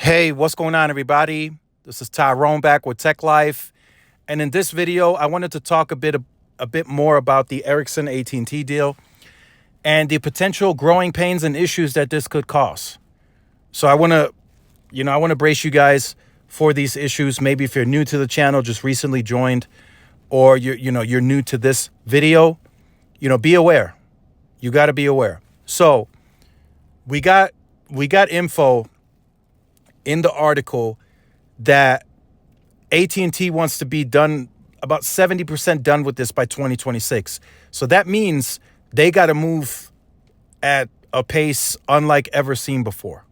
Hey, what's going on, everybody? This is Tyrone back with Tech Life, and in this video, I wanted to talk a bit more about the Ericsson AT&T deal and the potential growing pains and issues that this could cause. So I want to brace you guys for these issues. Maybe if you're new to the channel, just recently joined, or you're new to this video, be aware. You got to be aware. So we got info in the article that AT&T wants to be done about 70% done with this by 2026. So that means they got to move at a pace unlike ever seen before.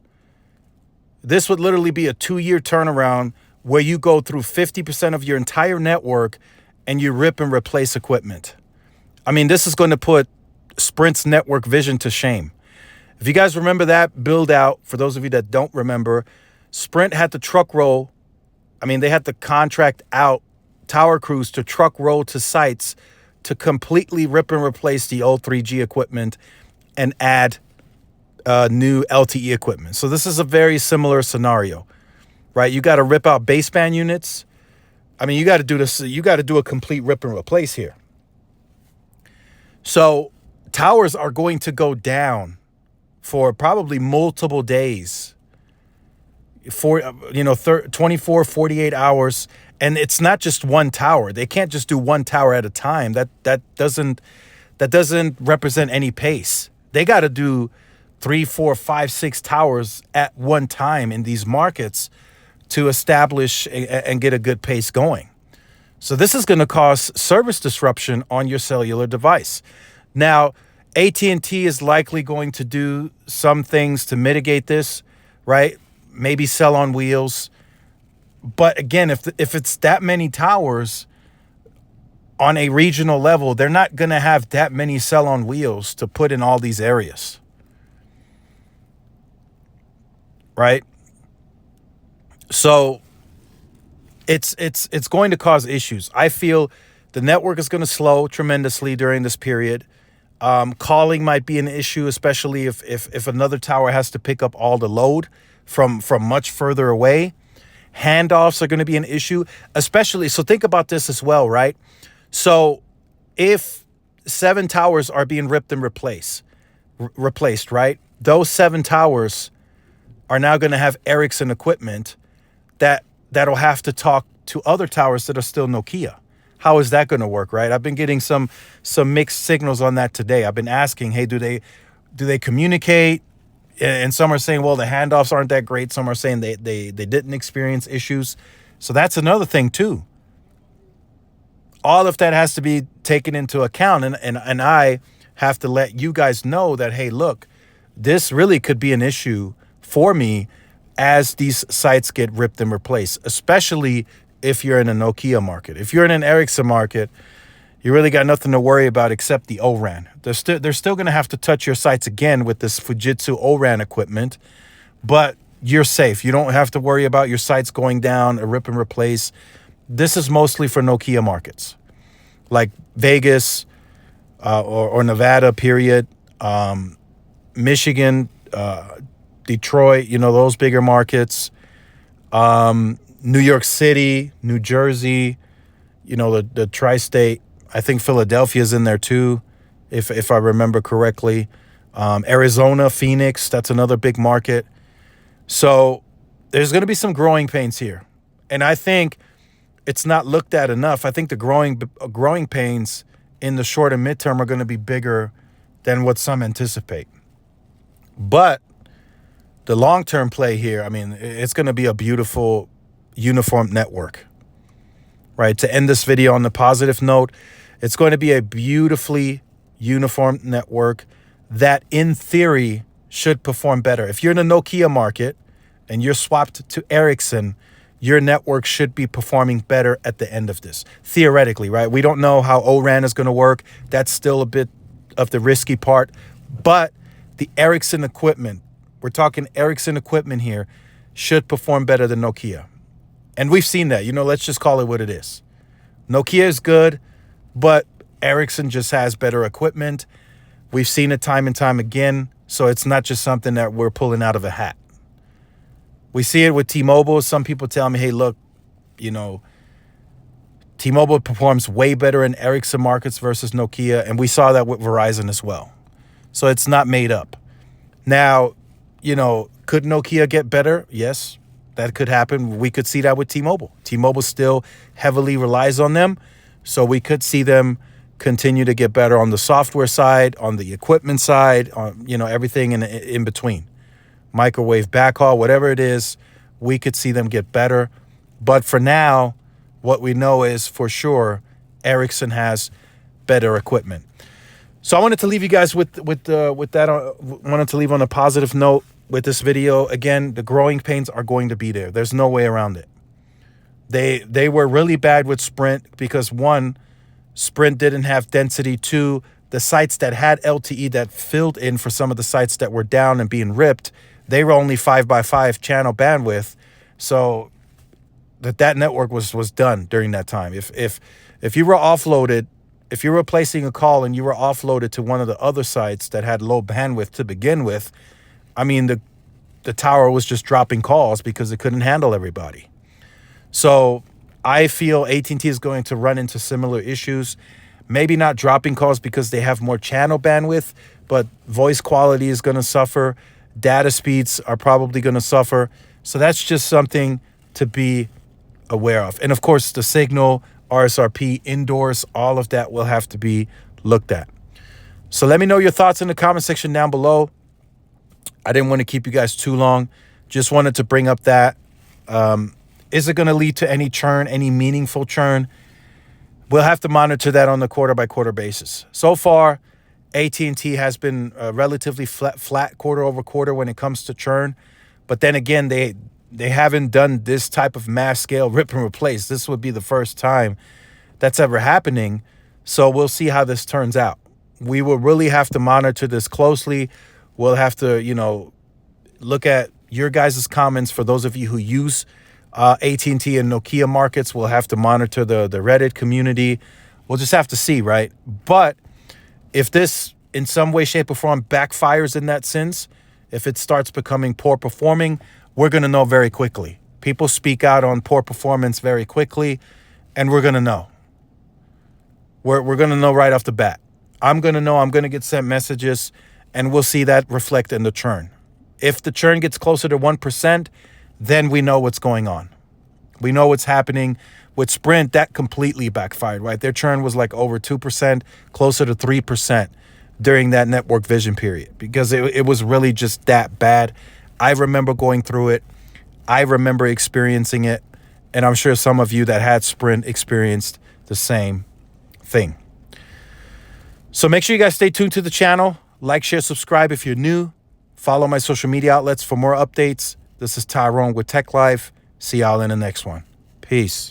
This would literally be a 2-year turnaround where you go through 50% of your entire network and you rip and replace equipment. I mean, this is going to put Sprint's network vision to shame. If you guys remember that build out, for those of you that don't remember, Sprint had to truck roll. I mean, they had to contract out tower crews to truck roll to sites to completely rip and replace the old 3G equipment and add new LTE equipment. So this is a very similar scenario, right? You got to rip out baseband units. I mean, you got to do this. You got to do a complete rip and replace here. So towers are going to go down for probably multiple days, for 24, 48 hours. And it's not just one tower. They can't just do one tower at a time. That doesn't represent any pace. They got to do 3, 4, 5, 6 towers at one time in these markets to establish and get a good pace going. So this is going to cause service disruption on your cellular device. Now, AT&T is likely going to do some things to mitigate this, right? Maybe cell on wheels. But again, if it's that many towers on a regional level, they're not going to have that many cell on wheels to put in all these areas, right? So it's going to cause issues. I feel the network is going to slow tremendously during this period. Calling might be an issue, especially if another tower has to pick up all the load from much further away. Handoffs are going to be an issue, especially. So think about this as well, right? So if 7 towers are being ripped and replaced, right? Those 7 towers are now going to have Ericsson equipment that'll have to talk to other towers that are still Nokia. How is that going to work, right? I've been getting some mixed signals on that today. I've been asking, hey, do they communicate? And some are saying, well, the handoffs aren't that great. Some are saying they didn't experience issues. So that's another thing too. All of that has to be taken into account. And I have to let you guys know that, hey, look, this really could be an issue for me as these sites get ripped and replaced, especially if you're in a Nokia market. If you're in an Ericsson market, you really got nothing to worry about except the O-RAN. They're still going to have to touch your sites again with this Fujitsu O-RAN equipment, but you're safe. You don't have to worry about your sites going down, a rip and replace. This is mostly for Nokia markets, like Vegas or Nevada, period, Michigan, Detroit, those bigger markets, New York City, New Jersey, the tri-state. I think Philadelphia is in there too, if I remember correctly. Arizona, Phoenix, that's another big market. So there's going to be some growing pains here. And I think it's not looked at enough. I think the growing pains in the short and midterm are going to be bigger than what some anticipate. But the long-term play here, I mean, it's going to be a beautiful, uniform network, right? To end this video on the positive note, it's going to be a beautifully uniform network that, in theory, should perform better. If you're in a Nokia market and you're swapped to Ericsson, your network should be performing better at the end of this, theoretically, right? We don't know how O-RAN is going to work. That's still a bit of the risky part. But the Ericsson equipment, we're talking Ericsson equipment here, should perform better than Nokia. And we've seen that. Let's just call it what it is. Nokia is good, but Ericsson just has better equipment. We've seen it time and time again. So it's not just something that we're pulling out of a hat. We see it with T-Mobile. Some people tell me, hey, look, you know, T-Mobile performs way better in Ericsson markets versus Nokia. And we saw that with Verizon as well. So it's not made up. Now, you know, could Nokia get better? Yes, that could happen. We could see that with T-Mobile. T-Mobile still heavily relies on them. So we could see them continue to get better on the software side, on the equipment side, on, you know, everything in between. Microwave backhaul, whatever it is, we could see them get better. But for now, what we know is for sure Ericsson has better equipment. So I wanted to leave you guys with that. Wanted to leave on a positive note with this video. Again, the growing pains are going to be there. There's no way around it. They were really bad with Sprint because one, Sprint didn't have density. Two, the sites that had LTE that filled in for some of the sites that were down and being ripped, they were only 5x5 channel bandwidth. So that network was done during that time. If you were offloaded, if you were placing a call and you were offloaded to one of the other sites that had low bandwidth to begin with, I mean, the tower was just dropping calls because it couldn't handle everybody. So I feel AT&T is going to run into similar issues. Maybe not dropping calls because they have more channel bandwidth, but voice quality is going to suffer. Data speeds are probably going to suffer. So that's just something to be aware of. And of course, the signal, RSRP, indoors, all of that will have to be looked at. So let me know your thoughts in the comment section down below. I didn't want to keep you guys too long. Just wanted to bring up that. Is it going to lead to any churn, any meaningful churn? We'll have to monitor that on the quarter-by-quarter basis. So far, AT&T has been relatively flat quarter-over-quarter when it comes to churn. But then again, they haven't done this type of mass-scale rip and replace. This would be the first time that's ever happening. So we'll see how this turns out. We will really have to monitor this closely. We'll have to, you know, look at your guys' comments for those of you who use AT&T and Nokia markets. We'll have to monitor the Reddit community. We'll just have to see, right? But if this in some way, shape, or form backfires in that sense, if it starts becoming poor performing, we're going to know very quickly. People speak out on poor performance very quickly, and we're going to know. We're going to know right off the bat. I'm going to know. I'm going to get sent messages, and we'll see that reflect in the churn. If the churn gets closer to 1%, then we know what's going on. We know what's happening. With Sprint, that completely backfired, right? Their churn was like over 2%, closer to 3% during that network vision period because it was really just that bad. I remember going through it. I remember experiencing it. And I'm sure some of you that had Sprint experienced the same thing. So make sure you guys stay tuned to the channel. Like, share, subscribe if you're new. Follow my social media outlets for more updates. This is Tyrone with Tech Life. See y'all in the next one. Peace.